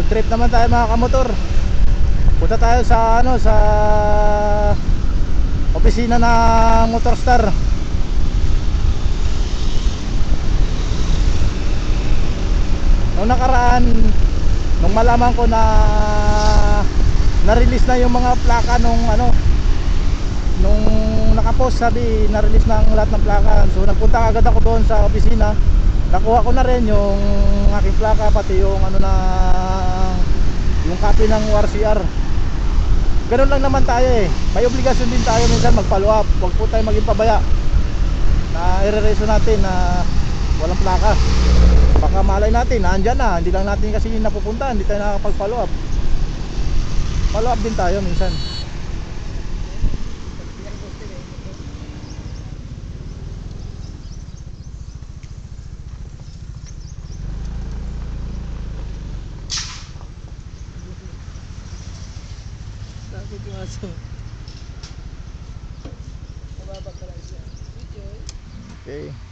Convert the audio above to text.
trip naman tayo mga kamotor. Punta tayo sa ano, sa opisina ng Motorstar. Nung nakaraan, nung malaman ko na na-release na yung mga plaka nung ano, nung nakapost, sabi na-release na ang lahat ng plaka. So nagpunta agad ako doon sa opisina. Nakuha ko na rin yung aking plaka, pati yung ano na, yung copy ng ORCR. Ganun lang naman tayo eh. May obligasyon din tayo minsan mag-follow up. Huwag po tayo maging pabaya na i-rereso natin na walang plaka. Baka malay natin, andyan na. Hindi lang natin kasi napupunta, hindi tayo nakakapag-follow up. Follow up din tayo minsan. Okay.